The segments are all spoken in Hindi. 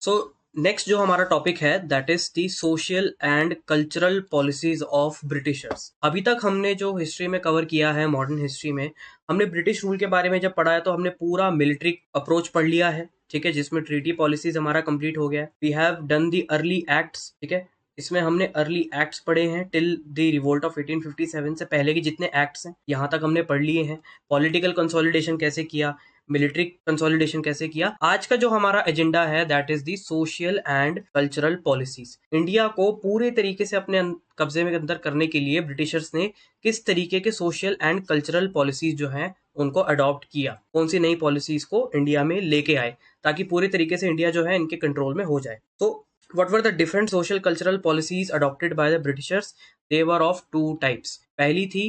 सो नेक्स्ट जो हमारा टॉपिक है that is the social and cultural policies of Britishers. अभी तक हमने जो हिस्ट्री में कवर किया है, मॉडर्न हिस्ट्री में हमने ब्रिटिश रूल के बारे में जब पढ़ा है तो हमने पूरा मिलिट्री अप्रोच पढ़ लिया है, ठीक है, जिसमें ट्रीटी पॉलिसीज हमारा कंप्लीट हो गया है। We have done the early acts, ठीक है, इसमें हमने अर्ली एक्ट्स पढ़े हैं टिल द रिवोल्ट ऑफ 1857 से पहले के जितने एक्ट्स हैं यहाँ तक हमने पढ़ लिए हैं। पॉलिटिकल कंसोलिडेशन कैसे किया, मिलिट्री कंसोलिडेशन कैसे किया। आज का जो हमारा एजेंडा है that is the social and cultural policies. India को पूरे तरीके से अपने कब्जे में अंदर करने के लिए ब्रिटिशर्स ने किस तरीके के सोशल एंड कल्चरल पॉलिसीज जो हैं उनको अडॉप्ट किया, कौन सी नई पॉलिसीज को इंडिया में लेके आए ताकि पूरे तरीके से इंडिया जो है इनके कंट्रोल में हो जाए। तो what were the different social cultural policies adopted by the Britishers? They were of two types. पहली थी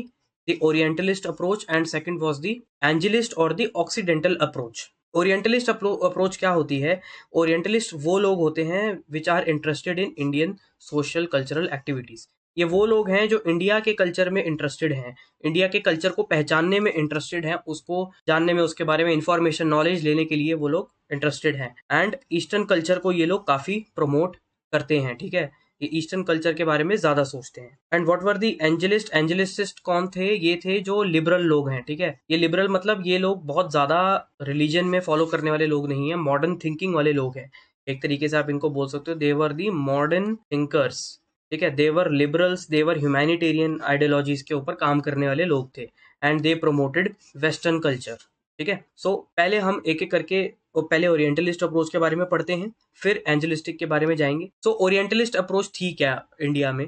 the Orientalist approach and second was the Angelist or the Occidental approach. Orientalist approach क्या होती है? Orientalist वो लोग होते हैं which are interested in Indian social cultural activities. ये वो लोग हैं जो इंडिया के कल्चर में इंटरेस्टेड हैं, इंडिया के कल्चर को पहचानने में इंटरेस्टेड हैं, उसको जानने में, उसके बारे में इंफॉर्मेशन नॉलेज लेने के लिए वो लोग इंटरेस्टेड हैं। एंड ईस्टर्न कल्चर को ये लोग काफ़ी प्रमोट करते हैं, ठीक है, ये ईस्टर्न कल्चर के बारे में ज़्यादा सोचते हैं। And what were the evangelist? Evangelist कौन थे? ये थे जो लिबरल लोग हैं, ठीक है, ये लिबरल मतलब ये लोग बहुत ज़्यादा रिलीजन में फॉलो करने वाले लोग नहीं हैं, मॉडर्न थिंकिंग वाले लोग हैं। एक तरीके से आप इनको बोल सकते हो दे वर दी मॉडर्न थिंकर्स, ठीक है, देवर लिबरल्स, देवर ह्यूमैनिटेरियन आइडियोलॉजीज के ऊपर काम करने वाले लोग थे। And they promoted western culture, ठीक है। सो पहले हम एक एक करके पहले ओरिएंटलिस्ट अप्रोच के बारे में पढ़ते हैं, फिर एंजलिस्टिक के बारे में जाएंगे। सो ओरिएंटलिस्ट अप्रोच थी क्या इंडिया में?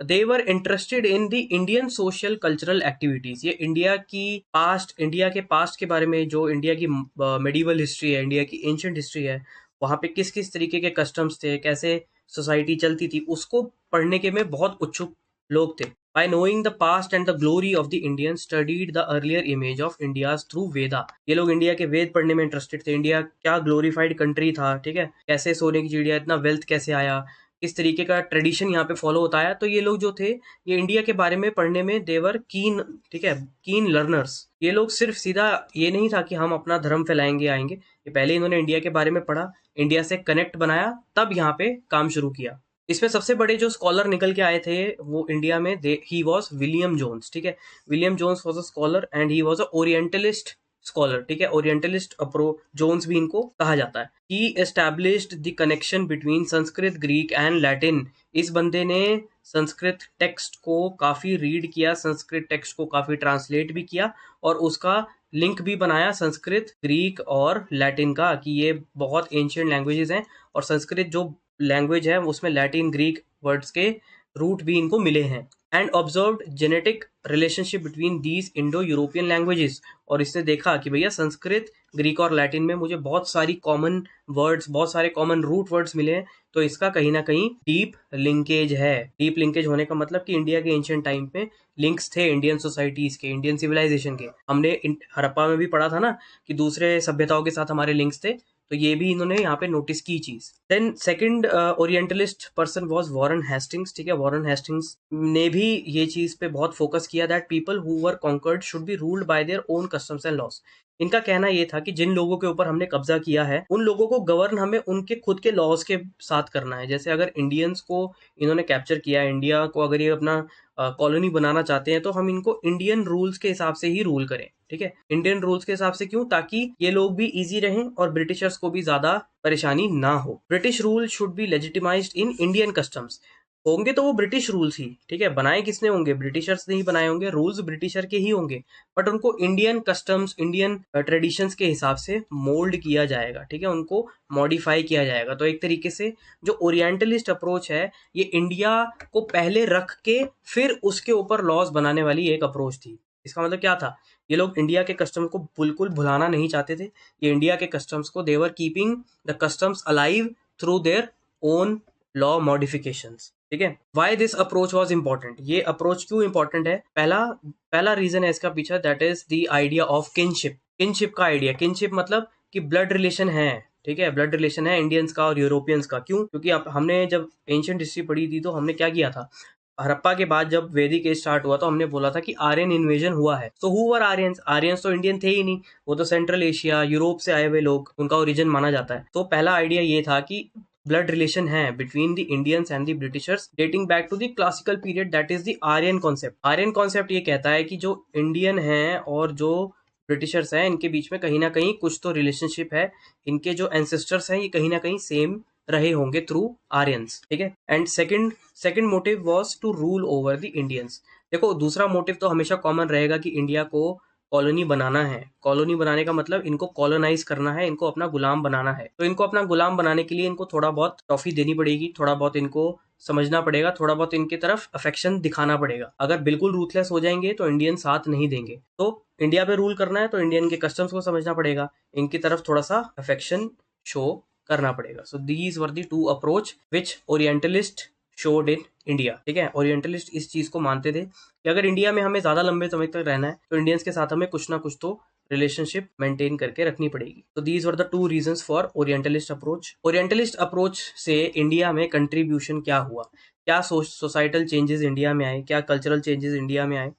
They were interested in the Indian social cultural activities. ये इंडिया के पास्ट के बारे में, जो इंडिया की मेडिवल हिस्ट्री है, इंडिया की एंशिएंट हिस्ट्री है, वहाँ पे किस किस तरीके के कस्टम्स थे, कैसे सोसाइटी चलती थी, उसको पढ़ने के में बहुत उत्सुक लोग थे। By knowing the past and the glory of the Indians, studied the earlier image of India's through Veda. ये लोग इंडिया के वेद पढ़ने में इंटरेस्टेड थे, इंडिया क्या ग्लोरीफाइड कंट्री था, ठीक है, कैसे सोने की चिड़िया, इतना वेल्थ कैसे आया, किस तरीके का ट्रेडिशन यहाँ पे फॉलो होता है। तो ये लोग जो थे ये इंडिया के बारे में पढ़ने में देवर कीन, ठीक है, कीन लर्नर्स। ये लोग सिर्फ सीधा ये नहीं था कि हम अपना धर्म फैलाएंगे आएंगे, ये पहले इन्होंने इंडिया के बारे में पढ़ा, इंडिया से कनेक्ट बनाया, तब यहाँ पे काम शुरू किया। इसमें सबसे बड़े जो स्कॉलर निकल के आए थे वो इंडिया में ही वॉज विलियम जोन्स, ठीक है, William Jones was a scholar and he was a orientalist scholar, ठीक है, ओरिएंटलिस्ट अप्रोच जोन्स भी इनको कहा जाता है। ही established the connection between Sanskrit, Greek and Latin. इस बंदे ने संस्कृत टेक्स्ट को काफ़ी रीड किया, संस्कृत टेक्स्ट को काफ़ी ट्रांसलेट भी किया और उसका लिंक भी बनाया संस्कृत, ग्रीक और लैटिन का, कि ये बहुत एंशिएंट लैंग्वेजेस हैं और संस्कृत जो लैंग्वेज है उसमें लैटिन, ग्रीक वर्ड्स के रूट भी इनको मिले हैं। And observed genetic relationship between these Indo European languages. और इसने देखा कि भैया संस्कृत, ग्रीक और लैटिन में मुझे बहुत सारी कॉमन वर्ड्स, बहुत सारे कॉमन रूट वर्ड्स मिले हैं, तो इसका कहीं ना कहीं डीप लिंकेज है। डीप लिंकेज होने का मतलब कि इंडिया के एंशिएंट टाइम पे लिंक्स थे इंडियन सोसाइटीज के, इंडियन सिविलाइजेशन के। हमने हड़प्पा में भी पढ़ा था ना कि दूसरे सभ्यताओं के साथ हमारे लिंक्स थे, तो ये भी इन्होंने यहाँ पे नोटिस की चीज। Then second orientalist person was Warren Hastings, ठीक है, वॉरेन हेस्टिंग्स ने भी ये चीज पे बहुत फोकस किया that people who were conquered should be ruled by their own customs and laws. इनका कहना ये था कि जिन लोगों के ऊपर हमने कब्जा किया है उन लोगों को गवर्न हमें उनके खुद के लॉज के साथ करना है। जैसे अगर इंडियंस को इन्होंने कैप्चर किया, इंडिया को अगर ये अपना कॉलोनी बनाना चाहते हैं तो हम इनको इंडियन रूल्स के हिसाब से ही रूल करें, ठीक है, इंडियन रूल्स के हिसाब से। क्यों? ताकि ये लोग भी इजी रहें और ब्रिटिशर्स को भी ज्यादा परेशानी ना हो। British rule should be legitimized in Indian customs. होंगे तो वो ब्रिटिश रूल्स ही, ठीक है, बनाए किसने होंगे? ब्रिटिशर्स ने ही बनाए होंगे, रूल्स ब्रिटिशर के ही होंगे, बट उनको इंडियन कस्टम्स, इंडियन ट्रेडिशंस के हिसाब से मोल्ड किया जाएगा, ठीक है, उनको मॉडिफाई किया जाएगा। तो एक तरीके से जो ओरिएंटलिस्ट अप्रोच है ये इंडिया को पहले रख के फिर उसके ऊपर लॉज बनाने वाली एक अप्रोच थी। इसका मतलब क्या था? ये लोग इंडिया के कस्टम्स को बिल्कुल भुलाना नहीं चाहते थे, ये इंडिया के कस्टम्स को they were keeping the customs alive through their own law modifications, ठीक है। Why this approach was important? ये अप्रोच क्यों इंपॉर्टेंट है? पहला रीजन है इसका पीछे, that is the idea of kinship. Kinship का आइडिया, किनशिप मतलब कि ब्लड रिलेशन है, ठीक है, ब्लड रिलेशन है इंडियंस का और यूरोपियंस का। क्यों? क्योंकि हमने जब एंशिएंट हिस्ट्री पढ़ी थी तो हमने क्या किया था, हड़प्पा के बाद जब वैदिक एज स्टार्ट हुआ तो हमने बोला था कि आर्यन इन्वेजन हुआ है। तो हु वर आर्यंस? आर्यंस तो इंडियन थे ही नहीं, वो तो सेंट्रल एशिया, यूरोप से आए हुए लोग, उनका ओरिजिन माना जाता है। तो पहला आइडिया ये था कि ब्लड रिलेशन है between the Indians and the Britishers dating back to the classical period, that is the Aryan concept. Aryan concept ये कहता है कि जो इंडियन है और जो ब्रिटिशर्स हैं इनके बीच में कहीं ना कहीं कुछ तो रिलेशनशिप है, इनके जो एंसेस्टर्स हैं ये कहीं ना कहीं सेम रहे होंगे थ्रू आर्यंस, ठीक है। And second second motive was to rule over the Indians. देखो दूसरा मोटिव तो हमेशा कॉमन रहेगा कि इंडिया को कॉलोनी बनाना है। कॉलोनी बनाने का मतलब इनको कॉलोनाइज करना है, इनको अपना गुलाम बनाना है। तो इनको अपना गुलाम बनाने के लिए इनको थोड़ा बहुत टॉफी देनी पड़ेगी, थोड़ा बहुत इनको समझना पड़ेगा, थोड़ा बहुत इनकी तरफ अफेक्शन दिखाना पड़ेगा। अगर बिल्कुल रूथलेस हो जाएंगे तो इंडियन साथ नहीं देंगे। तो इंडिया पे रूल करना है तो इंडियन के कस्टम्स को समझना पड़ेगा, इनकी तरफ थोड़ा सा अफेक्शन शो करना पड़ेगा। So these were the two approach which orientalist showed in India, ठीक है। ओरिएंटलिस्ट इस चीज को मानते थे कि अगर इंडिया में हमें ज्यादा लंबे समय तक रहना है तो इंडियंस के साथ हमें कुछ ना कुछ तो रिलेशनशिप मेंटेन करके रखनी पड़ेगी। तो these were the two reasons for orientalist approach. Orientalist approach से इंडिया में कंट्रीब्यूशन क्या हुआ, क्या सोसाइटल चेंजेस इंडिया में आए, क्या कल्चरल चेंजेस इंडिया में आए।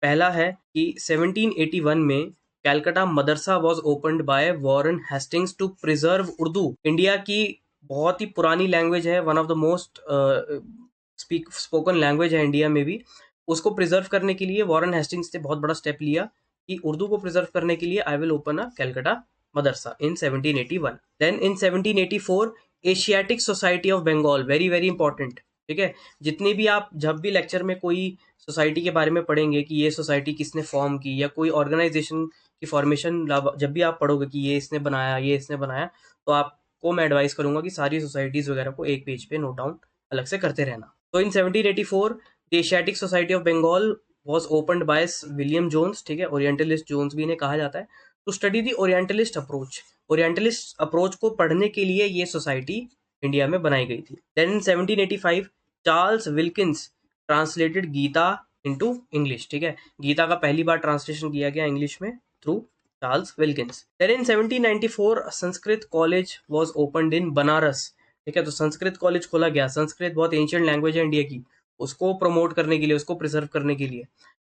पहला है कि 1781 में Calcutta Madrasa was opened by Warren Hastings to preserve Urdu. India की बहुत ही पुरानी लैंग्वेज है, one of the most spoken language है इंडिया में भी। उसको प्रिजर्व करने के लिए वॉरेन हेस्टिंग्स ने बहुत बड़ा स्टेप लिया कि उर्दू को प्रिजर्व करने के लिए I will open a Calcutta madrasa in 1781। Then in 1784 Asiatic Society of Bengal, very very important, ठीक है। जितनी भी आप जब भी लेक्चर में कोई सोसाइटी के बारे में पढ़ेंगे कि ये सोसाइटी किसने फॉर्म की या कोई ऑर्गेनाइजेशन की फॉर्मेशन जब भी आप पढ़ोगे कि ये इसने बनाया ये इसने बनाया, तो आपको मैं एडवाइस करूंगा कि सारी सोसाइटीज वगैरह को एक पेज पे नोट डाउन अलग से करते रहना। तो in 1784 the Asiatic Society of Bengal was opened by William Jones, ठीक है। ओरिएंटलिस्ट जोन्स भी इन्हें कहा जाता है। To study the orientalist approach, orientalist approach को पढ़ने के लिए ये सोसाइटी इंडिया में बनाई गई थी। Then in 1785 Charles Wilkins translated Gita into English, ठीक है। गीता का पहली बार ट्रांसलेशन किया गया इंग्लिश में through Charles Wilkins. Then in 1794 Sanskrit college was opened in Banaras, ठीक है। तो संस्कृत कॉलेज खोला गया। संस्कृत बहुत एंशियंट लैंग्वेज है इंडिया की, उसको प्रमोट करने के लिए, उसको प्रिजर्व करने के लिए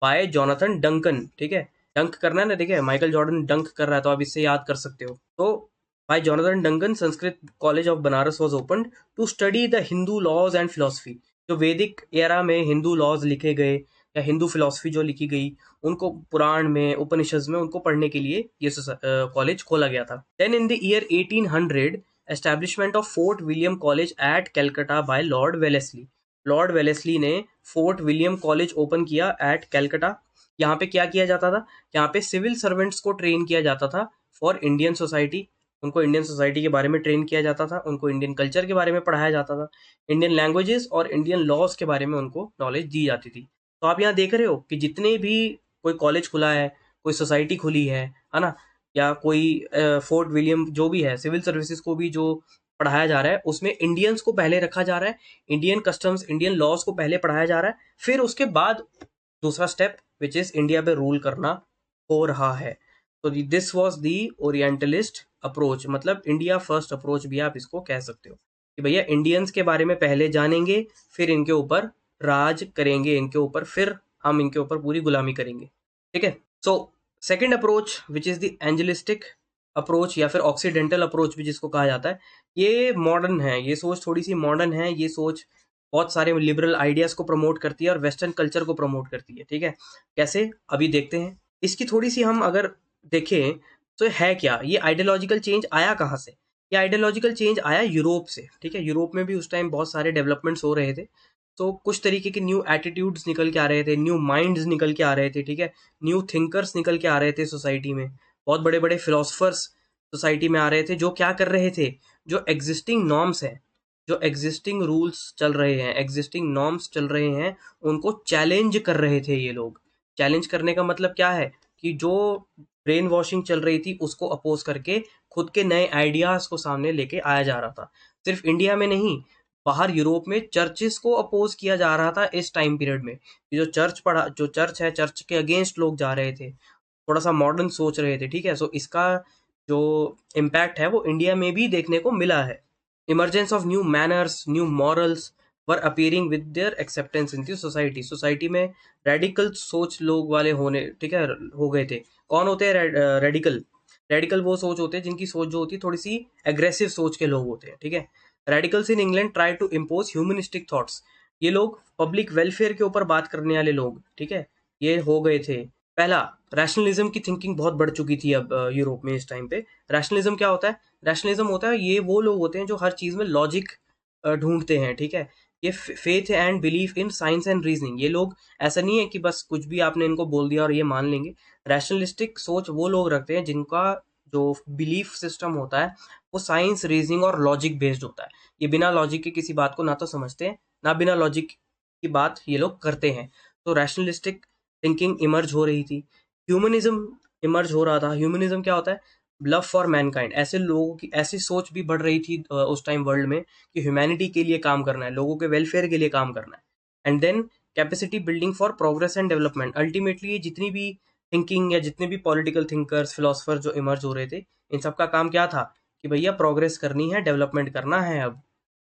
बाय जोनाथन डंकन, ठीक है। डंक करना है ना, ठीक है, माइकल जॉर्डन डंक कर रहा है तो आप इससे याद कर सकते हो। तो by Jonathan Duncan Sanskrit college of Banaras was opened to study the Hindu laws and philosophy. जो वैदिक एरा में हिंदू लॉज लिखे गए या हिंदू फिलोसफी जो लिखी गई, उनको पुराण में उपनिषद में उनको पढ़ने के लिए ये कॉलेज खोला गया था। Then in the year 1800 establishment of Fort William College at Calcutta by Lord Wellesley. Lord Wellesley ने फोर्ट विलियम कॉलेज ओपन किया एट कैलकाटा। यहाँ पे क्या किया जाता था, यहाँ पे सिविल सर्वेंट्स को ट्रेन किया जाता था फॉर इंडियन सोसाइटी। उनको इंडियन सोसाइटी के बारे में ट्रेन किया जाता था, उनको इंडियन कल्चर के बारे में पढ़ाया जाता था, इंडियन लैंग्वेजेस और इंडियन लॉज के बारे में उनको नॉलेज दी जाती थी। तो आप यहाँ देख रहे हो कि जितने भी कोई कॉलेज खुला है, कोई सोसाइटी खुली है ना, या कोई फोर्ट विलियम जो भी है, सिविल सर्विसेज को भी जो पढ़ाया जा रहा है उसमें इंडियंस को पहले रखा जा रहा है, इंडियन कस्टम्स इंडियन लॉज को पहले पढ़ाया जा रहा है, फिर उसके बाद दूसरा स्टेप विच इज इंडिया पे रूल करना हो रहा है। तो this was the orientalist approach, मतलब इंडिया फर्स्ट अप्रोच भी आप इसको कह सकते हो कि भैया इंडियंस के बारे में पहले जानेंगे, फिर इनके ऊपर राज करेंगे, इनके ऊपर फिर हम इनके ऊपर पूरी गुलामी करेंगे, ठीक है। So second approach which is the anglicist approach या फिर ऑक्सीडेंटल अप्रोच भी जिसको कहा जाता है, ये मॉडर्न है, ये सोच थोड़ी सी मॉडर्न है। ये सोच बहुत सारे लिबरल आइडियाज को प्रमोट करती है और वेस्टर्न कल्चर को प्रमोट करती है, ठीक है। कैसे, अभी देखते हैं। इसकी थोड़ी सी हम अगर देखें तो है क्या, ये आइडियोलॉजिकल चेंज आया कहाँ से। ये आइडियोलॉजिकल चेंज आया यूरोप से, ठीक है। यूरोप में भी उस टाइम बहुत सारे डेवलपमेंट्स हो रहे थे, तो कुछ तरीके के न्यू एटीट्यूड्स निकल के आ रहे थे, न्यू माइंड्स निकल के आ रहे थे, ठीक है। न्यू थिंकर्स निकल के आ रहे थे सोसाइटी में, बहुत बड़े बड़े फिलोसफर्स सोसाइटी में आ रहे थे जो क्या कर रहे थे, जो एग्जिस्टिंग नॉर्म्स हैं, जो एग्जिस्टिंग रूल्स चल रहे हैं, एग्जिस्टिंग नॉर्म्स चल रहे हैं, उनको चैलेंज कर रहे थे ये लोग। चैलेंज करने का मतलब क्या है कि जो ब्रेन वॉशिंग चल रही थी उसको अपोज करके खुद के नए आइडियाज को सामने लेके आया जा रहा था। सिर्फ इंडिया में नहीं, बाहर यूरोप में चर्चेस को अपोज किया जा रहा था इस टाइम पीरियड में। जो चर्च है, चर्च के अगेंस्ट लोग जा रहे थे, थोड़ा सा मॉडर्न सोच रहे थे, ठीक है। सो इसका जो इम्पैक्ट है वो इंडिया में भी देखने को मिला है। Emergence of new manners, new morals were appearing with their acceptance in the society. Society में रेडिकल सोच लोग वाले होने, ठीक है, हो गए थे। कौन होते हैं रेडिकल? रेडिकल वो सोच होते हैं जिनकी सोच जो होती है थोड़ी सी एग्रेसिव सोच के लोग होते हैं, ठीक है। Radicals in England try to impose humanistic thoughts, ये लोग पब्लिक वेलफेयर के ऊपर बात करने वाले लोग, ठीक है, ये हो गए थे। पहला, रैशनलिज्म की थिंकिंग बहुत बढ़ चुकी थी अब यूरोप में इस टाइम पे। रैशनलिज्म क्या होता है? रैशनलिज्म होता है ये वो लोग होते हैं जो हर चीज़ में लॉजिक ढूंढते हैं, ठीक है। ये faith and belief in science and reasoning, ये लोग ऐसा नहीं है कि बस कुछ भी आपने इनको बोल दिया और ये मान लेंगे। रैशनलिस्टिक सोच वो लोग रखते हैं जिनका जो बिलीफ सिस्टम होता है वो साइंस, रीजनिंग और लॉजिक बेस्ड होता है। ये बिना लॉजिक के किसी बात को ना तो समझते हैं, ना बिना लॉजिक की बात ये लोग करते हैं। तो रैशनलिस्टिक थिंकिंग इमर्ज हो रही थी। ह्यूमनिज्म इमर्ज हो रहा था। ह्यूमनिज्म क्या होता है? Love for Mankind. ऐसे लोगों की ऐसी सोच भी बढ़ रही थी उस टाइम वर्ल्ड में कि ह्यूमैनिटी के लिए काम करना है, लोगों के वेलफेयर के लिए काम करना है। And then capacity building for progress and development. Ultimately ये जितनी भी थिंकिंग या जितने भी पॉलिटिकल थिंकर्स, फिलोसफर जो इमर्ज हो रहे थे, इन सबका काम क्या था कि भैया प्रोग्रेस करनी है, डेवलपमेंट करना है अब,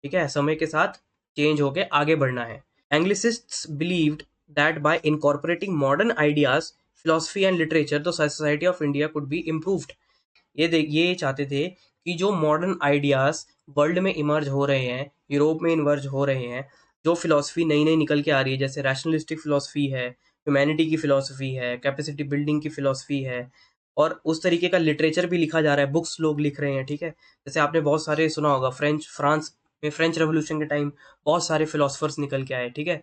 ठीक है, समय के साथ चेंज होके आगे बढ़ना है। Anglicists believed that by incorporating modern ideas, philosophy and literature the society of India could be improved. ये चाहते थे कि जो मॉडर्न आइडियाज वर्ल्ड में इमर्ज हो रहे हैं, यूरोप में इमर्ज हो रहे हैं, जो फिलोसफी नई नई निकल के आ रही है, जैसे रैशनलिस्टिक फिलोसफी है, ह्यूमैनिटी की फिलोसफी है, कैपेसिटी बिल्डिंग की फिलोसफी है, और उस तरीके का लिटरेचर भी लिखा जा रहा है, बुक्स लोग लिख रहे हैं, ठीक है। जैसे आपने बहुत सारे सुना होगा, फ्रांस में फ्रेंच रेवोल्यूशन के टाइम बहुत सारे फिलोसफर्स निकल के आए, ठीक है।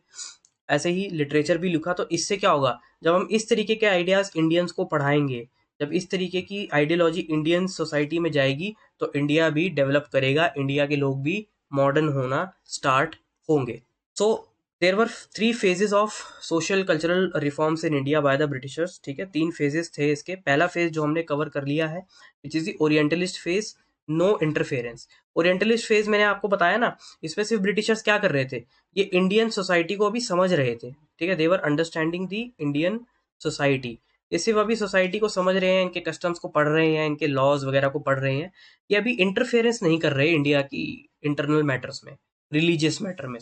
ऐसे ही लिटरेचर भी लिखा। तो इससे क्या होगा, जब हम इस तरीके के आइडियाज इंडियंस को पढ़ाएंगे, जब इस तरीके की आइडियोलॉजी इंडियन सोसाइटी में जाएगी, तो इंडिया भी डेवलप करेगा, इंडिया के लोग भी मॉडर्न होना स्टार्ट होंगे। सो देर वर 3 phases of social cultural reforms in India by the Britishers, ठीक है। 3 phases थे इसके। पहला फेज जो हमने कवर कर लिया है, which is the orientalist phase, no interference. Orientalist phase मैंने आपको बताया ना, इसमें सिर्फ ब्रिटिशर्स क्या कर रहे थे, ये इंडियन सोसाइटी को अभी समझ रहे थे, ठीक है। देवर अंडरस्टैंडिंग दी इंडियन सोसाइटी। ये सिर्फ अभी सोसाइटी को समझ रहे हैं, इनके कस्टम्स को पढ़ रहे हैं, इनके लॉज वगैरह को पढ़ रहे हैं। ये अभी इंटरफेरेंस नहीं कर रहे इंडिया की इंटरनल मैटर्स में, रिलीजियस मैटर में,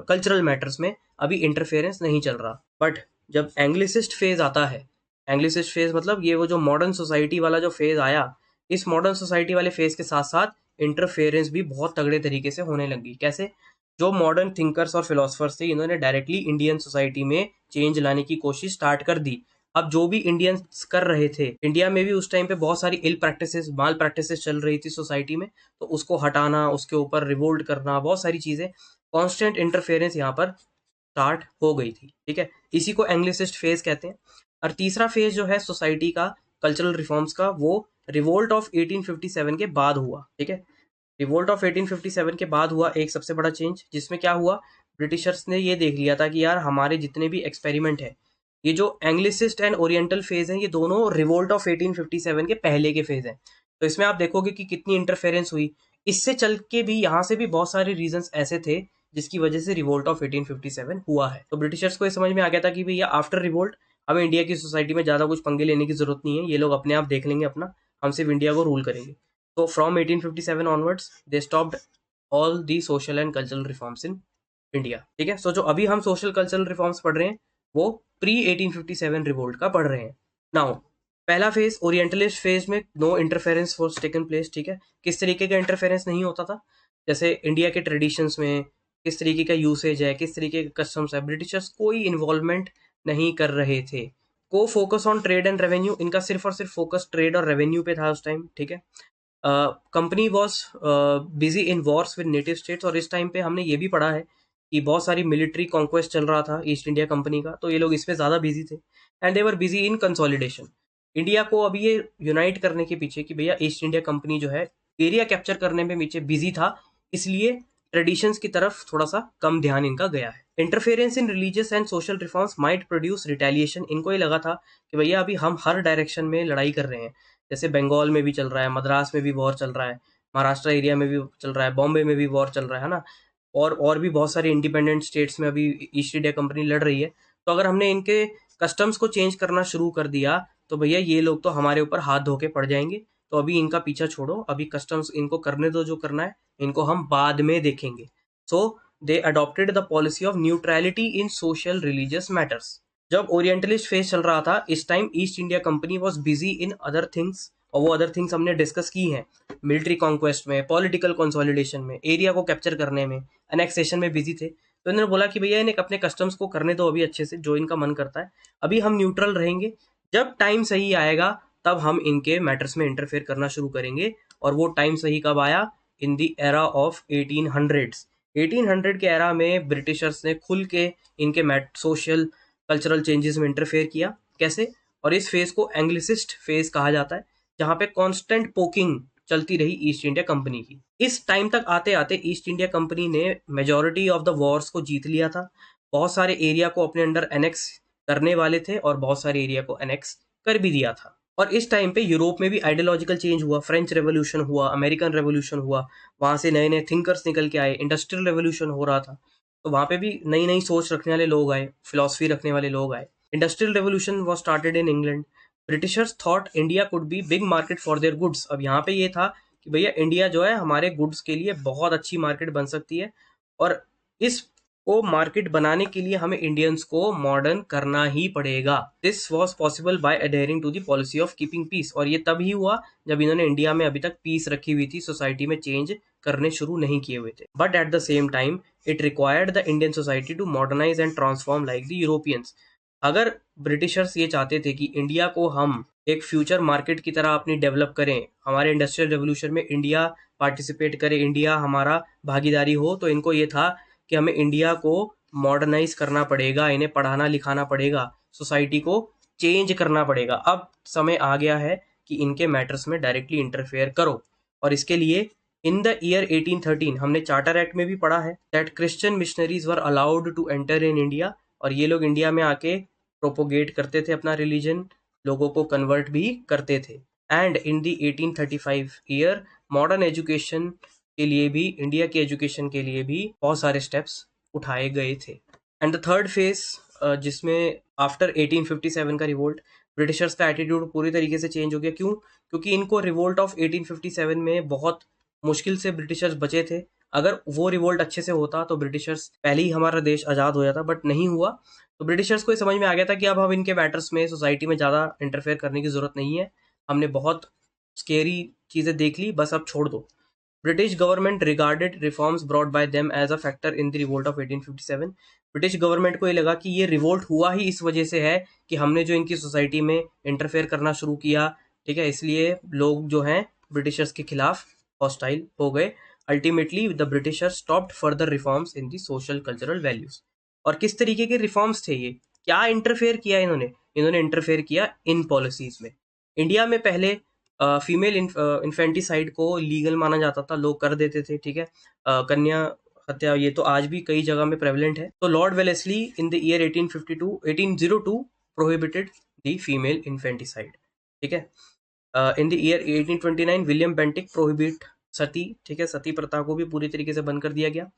कल्चरल मैटर्स में अभी इंटरफेरेंस नहीं चल रहा। बट जब एंग्लिसिस्ट फेज आता है, एंग्लिसिस्ट फेज मतलब ये वो जो मॉडर्न सोसाइटी वाला जो फेज आया, इस मॉडर्न सोसाइटी वाले फेज के साथ साथ इंटरफेरेंस भी बहुत तगड़े तरीके से होने लगी। कैसे? जो मॉडर्न थिंकर्स और फिलोसफर्स थे, इन्होंने डायरेक्टली इंडियन सोसाइटी में चेंज लाने की कोशिश स्टार्ट कर दी। अब जो भी इंडियंस कर रहे थे, इंडिया में भी उस टाइम पे बहुत सारी इल प्रैक्टिसेस, माल प्रैक्टिसेस चल रही थी सोसाइटी में, तो उसको हटाना, उसके ऊपर रिवोल्ट करना, बहुत सारी चीजें, कांस्टेंट इंटरफेरेंस यहाँ पर स्टार्ट हो गई थी, ठीक है। इसी को एंग्लिसिस्ट फेज कहते हैं। और तीसरा फेज जो है सोसाइटी का, कल्चरल रिफॉर्म्स का, वो रिवोल्ट ऑफ 1857 के बाद हुआ, ठीक है। रिवोल्ट ऑफ 1857 के बाद हुआ एक सबसे बड़ा चेंज, जिसमें क्या हुआ, ब्रिटिशर्स ने ये देख लिया था कि यार हमारे जितने भी एक्सपेरिमेंट है, ये जो एंग्लिसिस्ट एंड ओरिएंटल फेज हैं, ये दोनों रिवोल्ट ऑफ 1857 के पहले के फेज हैं। तो इसमें आप देखोगे कि कितनी इंटरफेरेंस हुई। इससे चल के भी यहाँ से भी बहुत सारे रीजंस ऐसे थे जिसकी वजह से रिवोल्ट ऑफ 1857 हुआ है। तो ब्रिटिशर्स को ये समझ में आ गया था कि भैया आफ्टर रिवोल्ट हमें इंडिया की सोसाइटी में ज़्यादा कुछ पंगे लेने की जरूरत नहीं है, ये लोग अपने आप देख लेंगे अपना, हम सिर्फ इंडिया को रूल करेंगे। तो from 1857 onwards they stopped all the social and cultural reforms in India, ठीक है। सो जो अभी हम सोशल कल्चरल रिफॉर्म्स पढ़ रहे हैं, वो प्री 1857 रिवोल्ट का पढ़ रहे हैं। नाउ पहला फेज ओरिएंटलिस्ट फेज में no interference was taken place, ठीक है। किस तरीके का इंटरफेरेंस नहीं होता था? जैसे इंडिया के ट्रेडिशंस में किस तरीके का यूसेज है, किस तरीके का कस्टम्स है, ब्रिटिशर्स कोई इन्वॉल्वमेंट नहीं कर रहे थे। को focus on trade and revenue, इनका सिर्फ और सिर्फ फोकस ट्रेड और रेवेन्यू पे था उस टाइम, ठीक है। Company was busy in Wars with native states, और इस टाइम पे हमने ये भी पढ़ा है कि बहुत सारी मिलिट्री कॉन्क्वेस्ट चल रहा था ईस्ट इंडिया कंपनी का, तो ये लोग इसमें ज़्यादा बिजी थे। And they were busy in consolidation, India को अभी ये यूनाइट करने के पीछे कि भैया ईस्ट इंडिया कंपनी जो है एरिया कैप्चर करने में पीछे बिजी था, इसलिए ट्रेडिशंस की तरफ थोड़ा सा कम ध्यान इनका गया है। Interference in religious and social reforms might produce retaliation, इनको ये लगा था कि भैया अभी हम हर डायरेक्शन में लड़ाई कर रहे हैं, जैसे बंगाल में भी चल रहा है, मद्रास में भी वॉर चल रहा है, महाराष्ट्र एरिया में भी चल रहा है, बॉम्बे में भी वॉर चल रहा है ना, और भी बहुत सारे इंडिपेंडेंट स्टेट्स में अभी ईस्ट इंडिया कंपनी लड़ रही है। तो अगर हमने इनके कस्टम्स को चेंज करना शुरू कर दिया, तो भैया ये लोग तो हमारे ऊपर हाथ धो के पड़ जाएंगे। तो अभी इनका पीछा छोड़ो, अभी कस्टम्स इनको करने दो जो करना है, इनको हम बाद में देखेंगे। So they adopted the policy of neutrality in social religious matters. जब ओरिएंटलिस्ट फेज चल रहा था, इस time East India Company was busy in other things, और वो अदर थिंग्स हमने डिस्कस की हैं, मिलिट्री कॉन्क्वेस्ट में, पॉलिटिकल कंसोलिडेशन में, एरिया को कैप्चर करने में, एनेक्सेशन में बिजी थे। तो इन्होंने बोला कि भैया इन्हें अपने कस्टम्स को करने दो अभी अच्छे से, जो इनका मन करता है, अभी हम न्यूट्रल रहेंगे, जब टाइम सही आएगा तब हम इनके मैटर्स में इंटरफेयर करना शुरू करेंगे। और वो टाइम सही कब आया? In the era of 1800s। 1800 के एरा में ब्रिटिशर्स ने खुल के इनके सोशल कल्चरल चेंजेस में इंटरफेयर किया। कैसे? और इस फेज को एंग्लिसिस्ट फेज कहा जाता है, जहां पे कांस्टेंट पोकिंग चलती रही ईस्ट इंडिया कंपनी की। इस टाइम तक आते आते ईस्ट इंडिया कंपनी ने मेजॉरिटी ऑफ द वॉर्स को जीत लिया था, बहुत सारे एरिया को अपने अंडर एनेक्स करने वाले थे और बहुत सारे एरिया को एनेक्स कर भी दिया था। और इस टाइम पे यूरोप में भी आइडियोलॉजिकल चेंज हुआ, फ्रेंच रेवोल्यूशन हुआ, अमेरिकन रेवोल्यूशन हुआ, वहां से नए नए थिंकर्स निकल के आए, इंडस्ट्रियल रेवोल्यूशन हो रहा था, तो वहां पे भी नई नई सोच रखने वाले लोग आए, फिलॉसफी रखने वाले लोग आए। Industrial revolution was started in England. Britishers thought India could B big market for their goods. अब यहाँ पे ये था कि भैया इंडिया जो है हमारे गुड्स के लिए बहुत अच्छी मार्केट बन सकती है, और इस को मार्केट बनाने के लिए हमें इंडियंस को मॉडर्न करना ही पड़ेगा। This was possible by adhering to the policy of keeping peace. और ये तब ही हुआ जब इन्होंने इंडिया में अभी तक पीस रखी हुई थी, सोसाइटी में चेंज करने शुरू नहीं किए हुए थे। But at the same time it required the Indian society to modernise and transform like the Europeans. अगर ब्रिटिशर्स ये चाहते थे कि इंडिया को हम एक फ्यूचर मार्केट की तरह अपनी डेवलप करें, हमारे इंडस्ट्रियल रेवोल्यूशन में इंडिया पार्टिसिपेट करे, इंडिया हमारा भागीदारी हो, तो इनको ये था कि हमें इंडिया को मॉडर्नाइज करना पड़ेगा, इन्हें पढ़ाना लिखाना पड़ेगा, सोसाइटी को चेंज करना पड़ेगा। अब समय आ गया है कि इनके मैटर्स में डायरेक्टली इंटरफेयर करो। और इसके लिए इन द ईयर 1813 हमने चार्टर एक्ट में भी पढ़ा है that Christian missionaries were allowed to enter in India. और ये लोग इंडिया में आके प्रोपोगेट करते थे अपना रिलीजन, लोगों को कन्वर्ट भी करते थे। And in the 1835 year modern education के लिए भी, इंडिया के एजुकेशन के लिए भी बहुत सारे स्टेप्स उठाए गए थे। एंड द थर्ड फेज, जिसमें आफ्टर 1857 का रिवोल्ट, ब्रिटिशर्स का एटीट्यूड पूरी तरीके से चेंज हो गया। क्यों? क्योंकि इनको रिवोल्ट ऑफ 1857 में बहुत मुश्किल से ब्रिटिशर्स बचे थे। अगर वो रिवोल्ट अच्छे से होता तो ब्रिटिशर्स पहले ही हमारा देश आज़ाद हो जाता, बट नहीं हुआ। तो ब्रिटिशर्स को ये समझ में आ गया था कि अब हम इनके मैटर्स में, सोसाइटी में ज़्यादा इंटरफेयर करने की ज़रूरत नहीं है, हमने बहुत स्केरी चीज़ें देख ली, बस अब छोड़ दो। British government regarded reforms brought by them as a factor in the revolt of 1857। British government को ये लगा कि ये रिवोल्ट हुआ ही इस वजह से है कि हमने जो इनकी सोसाइटी में इंटरफेयर करना शुरू किया, ठीक है, इसलिए लोग जो हैं ब्रिटिशर्स के खिलाफ हॉस्टाइल हो गए। Ultimately the Britishers stopped further reforms in the social cultural values. और किस तरीके के रिफॉर्म्स थे ये? क्या इंटरफेयर किया इन्होंने? इन्होंने इंटरफेयर किया इन पॉलिसीज में। इंडिया में पहले फीमेल इन्फेंटिसाइड को लीगल माना जाता था, लोग कर देते थे, ठीक है, कन्या हत्या, ये तो आज भी कई जगह में प्रेवलेंट है। तो Lord Wellesley in the year 1802 prohibited the female infanticide, ठीक है। In the year 1829 William Bentinck prohibit sati, ठीक है, सती प्रथा को भी पूरी तरीके से बंद कर दिया गया।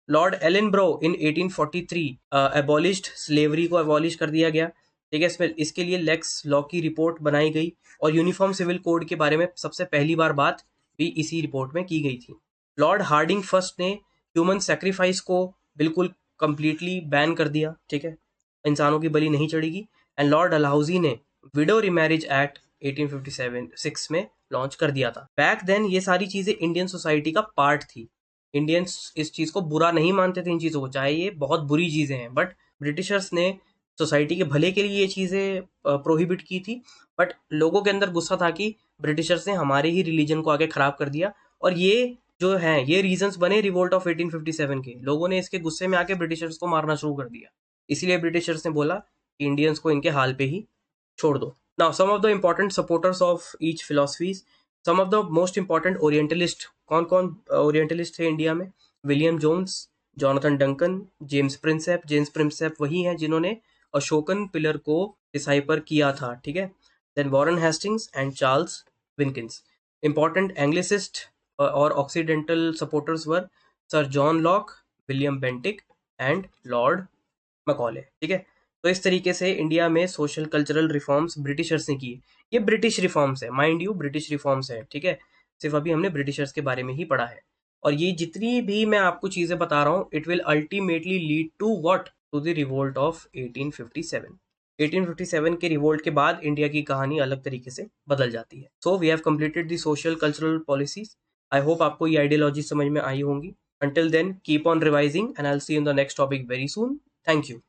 लॉर्ड एलनब्रो इन 1843 एबॉलिश्ड स्लेवरी को एबॉलिश कर दिया गया, ठीक है। इसमें इसके लिए लेक्स लॉ की रिपोर्ट बनाई गई और यूनिफॉर्म सिविल कोड के बारे में सबसे पहली बार बात भी इसी रिपोर्ट में की गई थी। लॉर्ड हार्डिंग फर्स्ट ने ह्यूमन सेक्रीफाइस को बिल्कुल कंप्लीटली बैन कर दिया, ठीक है, इंसानों की बलि नहीं चढ़ेगी। एंड लॉर्ड डलहौजी ने विडो रिमैरिज एक्ट 1857 में लॉन्च कर दिया था। बैक देन ये सारी चीजें इंडियन सोसाइटी का पार्ट थी। इंडियंस इस चीज को बुरा नहीं मानते थे, इन चीजों को, चाहे ये बहुत बुरी चीजें हैं, बट ब्रिटिशर्स ने सोसाइटी के भले के लिए ये चीजें प्रोहिबिट की थी। बट लोगों के अंदर गुस्सा था कि ब्रिटिशर्स ने हमारे ही रिलीजन को आगे खराब कर दिया, और ये जो है ये रीजंस बने रिवोल्ट ऑफ 1857 के। लोगों ने इसके गुस्से में आके ब्रिटिशर्स को मारना शुरू कर दिया, इसीलिए ब्रिटिशर्स ने बोला कि इंडियंस को इनके हाल पे ही छोड़ दो। Now some of the important supporters of each philosophies, some of the most important orientalist, कौन कौन ओरिएंटलिस्ट थे इंडिया में? William Jones, Jonathan Duncan, James Prinsep. James Prinsep वही हैं जिन्होंने अशोकन पिलर को डिसाइफर किया था, ठीक है। Then Warren Hastings and Charles Wilkins. Important anglicist और occidental supporters were sir John Locke, William Bentinck and Lord Macaulay, ठीक है। तो इस तरीके से इंडिया में सोशल कल्चरल रिफॉर्म्स ब्रिटिशर्स ने किए। ये ब्रिटिश रिफॉर्म्स है, माइंड यू, ब्रिटिश रिफॉर्म्स है, ठीक है। सिर्फ अभी हमने ब्रिटिशर्स के बारे में ही पढ़ा है। और ये जितनी भी मैं आपको चीजें बता रहा हूँ, it will ultimately lead to what? To the revolt of 1857। 1857 के रिवोल्ट के बाद इंडिया की कहानी अलग तरीके से बदल जाती है। So we have completed the social cultural policies. I hope आपको ये आइडियोलॉजी समझ में आई होंगी। Until then keep on revising and I will see you in the next topic very soon. Thank you.